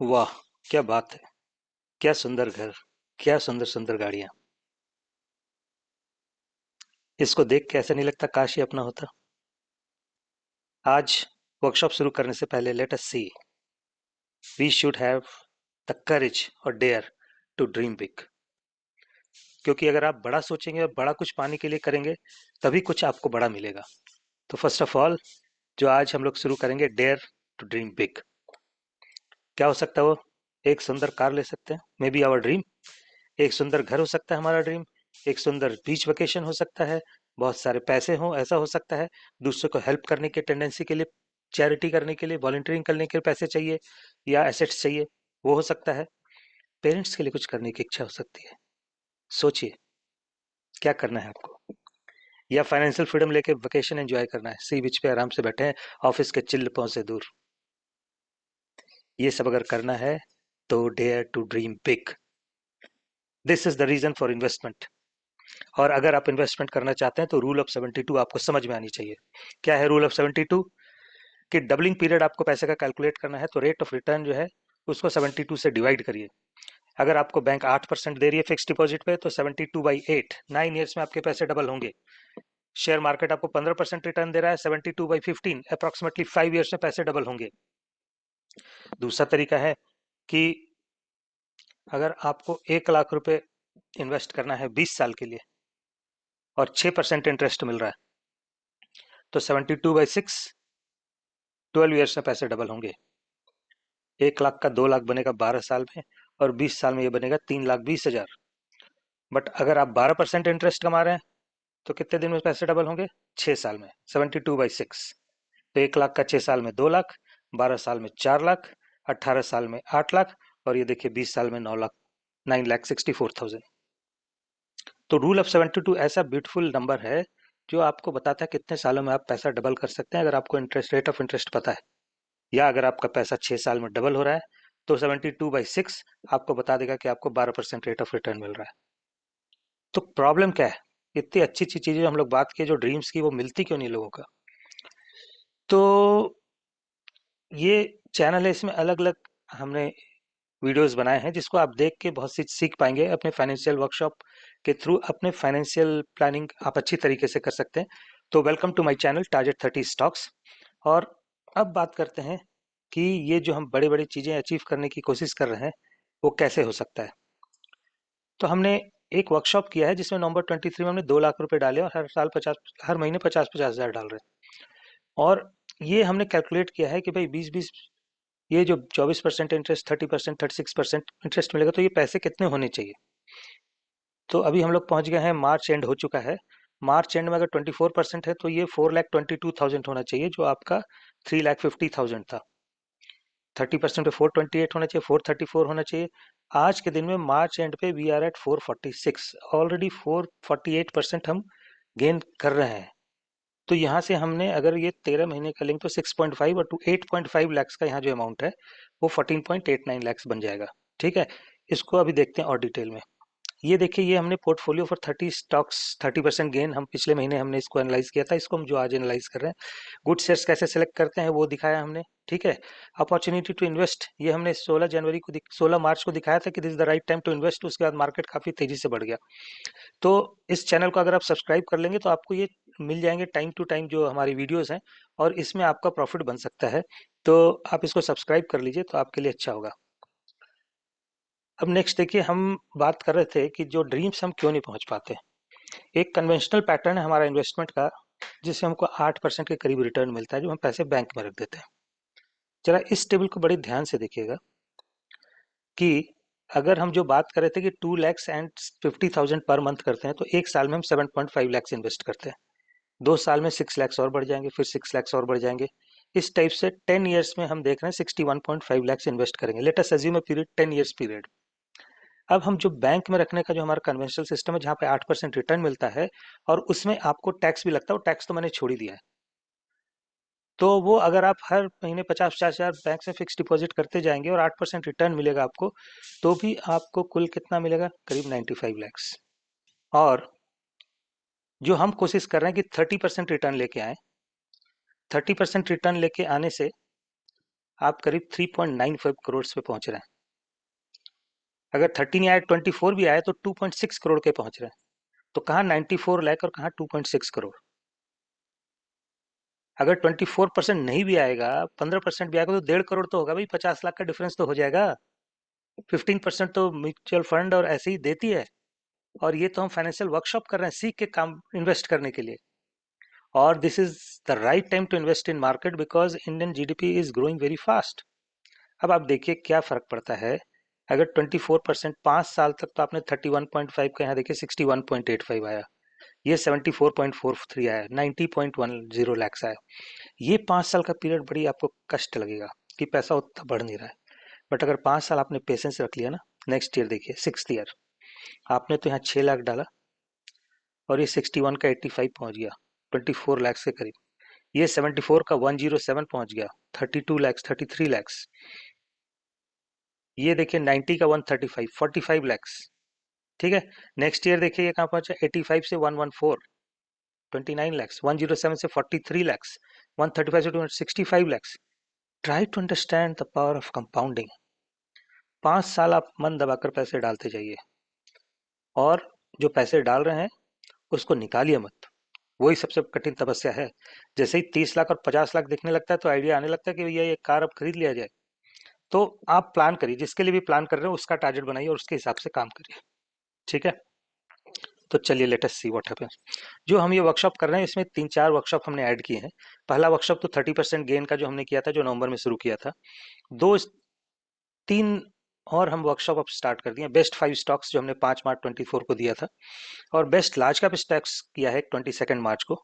वाह! क्या बात है! क्या सुंदर घर, क्या सुंदर-सुंदर गाड़ियाँ। इसको देख के ऐसा नहीं लगता काश ये अपना होता। आज वर्कशॉप शुरू करने से पहले let us see we should have the courage और डेयर टू ड्रीम बिग। क्योंकि अगर आप बड़ा सोचेंगे और बड़ा कुछ पाने के लिए करेंगे, तभी कुछ आपको बड़ा मिलेगा। तो फर्स्ट ऑफ ऑल जो आज हम लोग शुरू करेंगे, डेयर टू ड्रीम बिग। क्या हो सकता है वो? एक सुंदर कार ले सकते हैं, मे बी आवर ड्रीम। एक सुंदर घर हो सकता है हमारा ड्रीम। एक सुंदर बीच वेकेशन हो सकता है। बहुत सारे पैसे हों, ऐसा हो सकता है। दूसरों को हेल्प करने की टेंडेंसी के लिए, चैरिटी करने के लिए, वॉलंटियरिंग करने के लिए पैसे चाहिए या एसेट्स चाहिए, वो हो सकता है। पेरेंट्स के लिए कुछ करने की इच्छा हो सकती है। सोचिए क्या करना है आपको। या फाइनेंशियल फ्रीडम लेके वेकेशन एंजॉय करना है, सी बीच पे आराम से बैठे हैं, ऑफिस के चिल्लपों से दूर। ये सब अगर करना है तो dare to dream big. This is the reason for investment. और अगर आप इन्वेस्टमेंट करना चाहते हैं तो रूल ऑफ 72 आपको समझ में आनी चाहिए। क्या है रूल ऑफ 72? कि डबलिंग पीरियड आपको पैसे का कैलकुलेट करना है तो रेट ऑफ रिटर्न जो है उसको 72 से डिवाइड करिए। अगर आपको बैंक 8% दे रही है फिक्स डिपॉजिट पे तो 72/8, 9 ईयर्स में आपके पैसे डबल होंगे। शेयर मार्केट आपको 15% रिटर्न दे रहा है, 72/15, अप्रोक्सीमेटली 5 ईयर्स में पैसे डबल होंगे। दूसरा तरीका है कि अगर आपको 1 लाख रुपए इन्वेस्ट करना है 20 साल के लिए और 6% इंटरेस्ट मिल रहा है, तो 72/6, 12 ईयर्स में पैसे डबल होंगे। 1 लाख का 2 लाख बनेगा 12 साल में, और 20 साल में ये बनेगा 3,20,000। बट अगर आप 12% इंटरेस्ट कमा रहे हैं तो कितने दिन में पैसे डबल होंगे? 6 साल में, 72/6। तो 1 लाख का 6 साल में 2 लाख, 12 साल में 4 लाख, 18 साल में 8 लाख, और ये देखिए 20 साल में 9 लाख, 9,64,000। तो रूल ऑफ 72 ऐसा ब्यूटीफुल नंबर है जो आपको बताता है कितने सालों में आप पैसा डबल कर सकते हैं, अगर आपको इंटरेस्ट, रेट ऑफ इंटरेस्ट पता है। या अगर आपका पैसा 6 साल में डबल हो रहा है तो 72/6 आपको बता देगा कि आपको 12% रेट ऑफ रिटर्न मिल रहा है। तो प्रॉब्लम क्या है? इतनी अच्छी अच्छी चीजें हम लोग बात की जो ड्रीम्स की, वो मिलती क्यों नहीं लोगों का? तो ये चैनल है, इसमें अलग अलग हमने वीडियोस बनाए हैं जिसको आप देख के बहुत सी सीख पाएंगे। अपने फाइनेंशियल वर्कशॉप के थ्रू अपने फाइनेंशियल प्लानिंग आप अच्छी तरीके से कर सकते हैं। तो welcome to my channel target 30 stocks. और अब बात करते हैं कि ये जो हम बड़ी बड़ी चीजें अचीव करने की कोशिश कर रहे हैं वो कैसे हो सकता है। तो हमने एक वर्कशॉप किया है जिसमें नवंबर 23 में हमने 2 लाख रुपए डाले और हर साल 50, हर महीने 50-50 हज़ार डाल रहे हैं। और ये हमने कैलकुलेट किया है कि भाई 20-20, ये जो 24% इंटरेस्ट, 30%, 36% इंटरेस्ट मिलेगा, तो ये पैसे कितने होने चाहिए। तो अभी हम लोग पहुंच गए हैं, मार्च एंड हो चुका है। मार्च एंड में अगर 24% है तो ये 4,22,000 होना चाहिए, जो आपका 3,50,000 था। 30% पे 428 होना चाहिए, 434 होना चाहिए। आज के दिन में मार्च एंड पे वी आर एट 446, ऑलरेडी 448% हम गेन कर रहे हैं। तो यहाँ से हमने अगर ये 13 महीने का लेंगे तो 6.5 और टू 8.5 लैक्स का यहाँ जो अमाउंट है वो 14.89 लैक्स बन जाएगा। ठीक है, इसको अभी देखते हैं और डिटेल में। ये देखिए, ये हमने पोर्टफोलियो फॉर 30 स्टॉक्स, 30% गेन, हम पिछले महीने हमने इसको एनालाइज किया था, इसको हम जो आज एनालाइज कर रहे हैं। गुड शेयर्स कैसे सेलेक्ट करते हैं वो दिखाया हमने। ठीक है, अपॉर्चुनिटी टू इन्वेस्ट, ये हमने 16 मार्च को दिखाया था कि this is the right time to invest. उसके बाद मार्केट काफी तेजी से बढ़ गया। तो इस चैनल को अगर आप सब्सक्राइब कर लेंगे तो आपको ये मिल जाएंगे टाइम टू टाइम जो हमारी वीडियोस हैं, और इसमें आपका प्रॉफिट बन सकता है। तो आप इसको सब्सक्राइब कर लीजिए तो आपके लिए अच्छा होगा। अब नेक्स्ट देखिए, हम बात कर रहे थे कि जो ड्रीम्स हम क्यों नहीं पहुंच पाते। एक कन्वेंशनल पैटर्न है हमारा इन्वेस्टमेंट का, जिससे हमको 8% के करीब रिटर्न मिलता है जो हम पैसे बैंक में रख देते हैं। जरा इस टेबल को बड़े ध्यान से देखिएगा कि अगर हम जो बात कर रहे थे कि 2,50,000 पर मंथ करते हैं तो एक साल में हम 7.5 लैक्स इन्वेस्ट करते हैं। 2 साल में 6 लैक्स और बढ़ जाएंगे, फिर 6 लैक्स और बढ़ जाएंगे। इस टाइप से 10 ईयर्स में हम देख रहे हैं 61.5 लैक्स इन्वेस्ट करेंगे। Let us assume a period 10 years period. अब हम जो बैंक में रखने का जो हमारा कन्वेंशनल सिस्टम है जहाँ पे 8% रिटर्न मिलता है और उसमें आपको टैक्स भी लगता है, वो टैक्स तो मैंने छोड़ ही दिया है। तो वो अगर आप हर महीने 50-50 हज़ार बैंक से फिक्स डिपॉजिट करते जाएंगे और 8% रिटर्न मिलेगा आपको, तो भी आपको कुल कितना मिलेगा? करीब 95 लैक्स। और जो हम कोशिश कर रहे हैं कि 30% रिटर्न लेके आए, 30% रिटर्न लेके आने से आप करीब 3.95 करोड़ पे पहुंच रहे हैं। अगर 13 या 24 भी आए तो 2.6 करोड़ के पहुंच रहे हैं। तो कहाँ 94 लाख और कहाँ 2.6 करोड़। अगर 24% नहीं भी आएगा, 15% भी आएगा तो 1.5 करोड़ तो होगा भाई, 50 लाख का डिफरेंस तो हो जाएगा। 15% तो म्यूचुअल फंड और ऐसे ही देती है। और ये तो हम फाइनेंशियल वर्कशॉप कर रहे हैं सीख के काम इन्वेस्ट करने के लिए। और this is the right time to invest in market because Indian GDP is growing very fast. अब आप देखिए क्या फर्क पड़ता है। अगर 24% 5 साल तक तो आपने 31.5 का, यहाँ देखिए 61.85 आया, ये 74.43 आया, 90.10 लैक्स आया। ये 5 साल का पीरियड बड़ी आपको कष्ट लगेगा कि पैसा उतना बढ़ नहीं रहा है। बट अगर 5 साल आपने पेशेंस रख लिया ना, नेक्स्ट ईयर देखिए 6th ईयर आपने तो यहाँ 6 लाख डाला और ये 61 का 85 पहुंच गया, 24 लैक्स के करीब। ये 74 का 107 पहुंच गया, 32 लैक्स, 33 लैक्स। ये देखिए 90 का 135, 45 लैक्स। ठीक है। नेक्स्ट ईयर देखिए ये कहाँ पहुंचा, 85 से 114, 29 लैक्स, 107 से 43 लैक्स, 135 से 265 lakhs. Try to understand the power of compounding. 5 साल आप मन दबाकर पैसे डालते जाइए और जो पैसे डाल रहे हैं उसको निकालिए मत। वही सबसे कठिन तपस्या है। जैसे ही 30 लाख और 50 लाख दिखने लगता है तो आइडिया आने लगता है कि भैया ये कार अब खरीद लिया जाए। तो आप प्लान करिए, जिसके लिए भी प्लान कर रहे हो उसका टारगेट बनाइए और उसके हिसाब से काम करिए। ठीक है। तो चलिए late us see what happens. जो हम ये वर्कशॉप कर रहे हैं इसमें 3-4 वर्कशॉप हमने ऐड किए हैं। पहला वर्कशॉप तो 30% गेन का जो हमने किया था, जो नवंबर में शुरू किया था। दो तीन और हम वर्कशॉप अब स्टार्ट कर दिए। बेस्ट 5 स्टॉक्स जो हमने 5 मार्च 24 को दिया था, और बेस्ट लार्ज कैप स्टॉक्स किया है 22 मार्च को,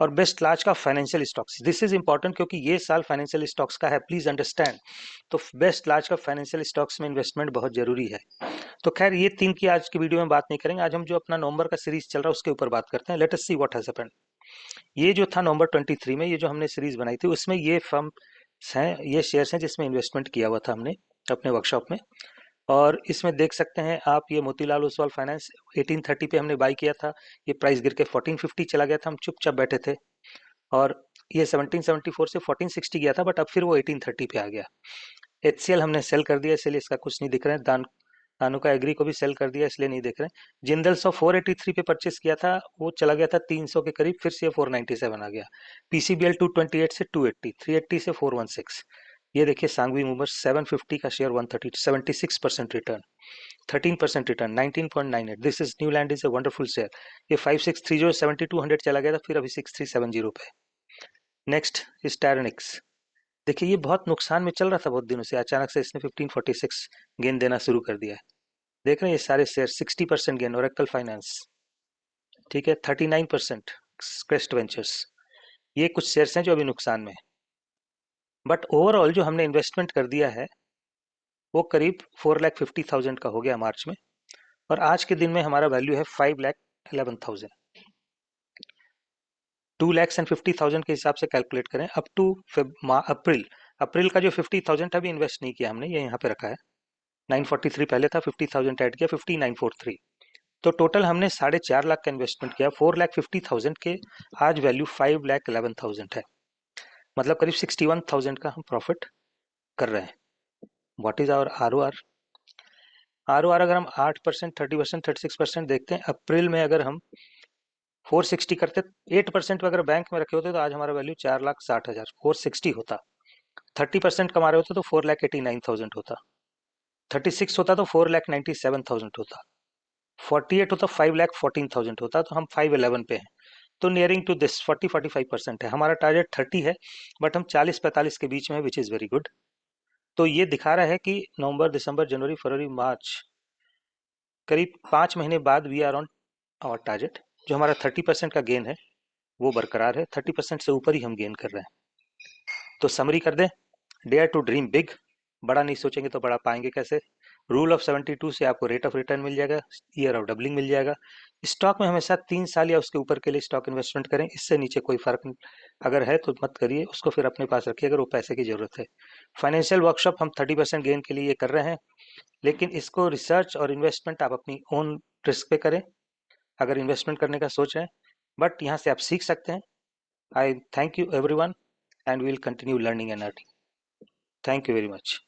और बेस्ट लार्ज का financial stocks. This is important क्योंकि ये साल फाइनेंशियल स्टॉक्स का है, प्लीज अंडरस्टैंड। तो बेस्ट लार्ज का फाइनेंशियल स्टॉक्स में इन्वेस्टमेंट बहुत जरूरी है। तो खैर ये 3 की आज की वीडियो में बात नहीं करेंगे। आज हम जो अपना नवंबर का सीरीज चल रहा है उसके ऊपर बात करते हैं। Late us see what has happened. ये जो था नवंबर 23 में, ये जो हमने सीरीज बनाई थी उसमें ये फर्म हैं, ये शेयर्स हैं जिसमें इन्वेस्टमेंट किया हुआ था हमने अपने वर्कशॉप में। और इसमें देख सकते हैं आप, ये मोतीलाल ओसवाल फाइनेंस 1830 पे हमने बाई किया था। ये प्राइस गिर के 1450 चला गया था, हम चुपचाप बैठे थे। और ये 1774 से 1460 गया था, बट अब फिर वो 1830 पे आ गया। एचसीएल हमने सेल कर दिया, इसलिए इसका कुछ नहीं दिख रहा है। दानुका एग्री को भी सेल कर दिया, इसलिए नहीं दिख रहे हैं। जिंदल्स 483 पे परचेस किया था, वो चला गया था 300 के करीब, फिर से 497 आ गया। पीसीबीएल 228 से 280, 380 से 416। ये देखिए सांघवी मूवर्स 750 का share 130, 76% return, 13% return, 19.98। This is new land, is a wonderful share. ये 5630 7200 चला गया था, फिर अभी 6370 पे। नेक्स्ट स्टारनिक्स, देखिए ये बहुत नुकसान में चल रहा था बहुत दिनों से, अचानक से इसने 1546 गेन देना शुरू कर दिया है। देख रहे हैं ये सारे शेयर 60% गेन। ओरेकल फाइनेंस, ठीक है, 39%। क्रेस्ट वेंचर्स, ये कुछ शेयर्स हैं जो अभी नुकसान में है। बट ओवरऑल जो हमने इन्वेस्टमेंट कर दिया है वो करीब 4,50,000 का हो गया मार्च में, और आज के दिन में हमारा वैल्यू है 5,11,000। 2,50,000 के हिसाब से कैलकुलेट करें अप टू अप्रैल। अप्रैल का जो 50,000 अभी इन्वेस्ट नहीं किया हमने, ये यहाँ पे रखा है। 943 पहले था, 50,000 ऐड किया, 5943। तो टोटल हमने 4.5 लाख का इन्वेस्टमेंट किया। 4,50,000 के आज वैल्यू 5,11,000 है, मतलब करीब 61,000 का हम प्रॉफिट कर रहे हैं। What is our R? R अगर हम 8%, 30%, 36% देखते हैं, अप्रैल में अगर हम 460 करते, 8% अगर बैंक में रखे होते तो आज हमारा वैल्यू 4,60,000 460 होता। 30% कमा रहे होते तो 4,89,000 होता। 36 होता तो 4,97,000 होता। 48 होता 5,14,000 होता। तो हम 511 पे हैं। तो नियरिंग टू दिस 40-45% है। हमारा टारगेट 30 है, बट हम 40-45 के बीच में है, विच इज़ वेरी गुड। तो ये दिखा रहा है कि नवंबर, दिसंबर, जनवरी, फरवरी, मार्च, करीब 5 महीने बाद we are on our target. जो हमारा 30% का गेन है वो बरकरार है, 30% से ऊपर ही हम गेन कर रहे हैं। तो समरी कर दें, डेयर टू ड्रीम बिग। बड़ा नहीं सोचेंगे तो बड़ा पाएंगे कैसे। रूल ऑफ 72 से आपको रेट ऑफ रिटर्न मिल जाएगा, ईयर ऑफ डबलिंग मिल जाएगा। स्टॉक में हमेशा 3 साल या उसके ऊपर के लिए स्टॉक इन्वेस्टमेंट करें, इससे नीचे कोई फर्क नहीं। अगर है तो मत करिए उसको, फिर अपने पास रखिए अगर वो पैसे की जरूरत है। फाइनेंशियल वर्कशॉप हम 30% गेन के लिए ये कर रहे हैं, लेकिन इसको रिसर्च और इन्वेस्टमेंट आप अपनी ओन रिस्क पे करें अगर इन्वेस्टमेंट करने का सोच रहे हैं। बट यहाँ से आप सीख सकते हैं। I thank you everyone, and we will continue learning and earning. Thank you very much.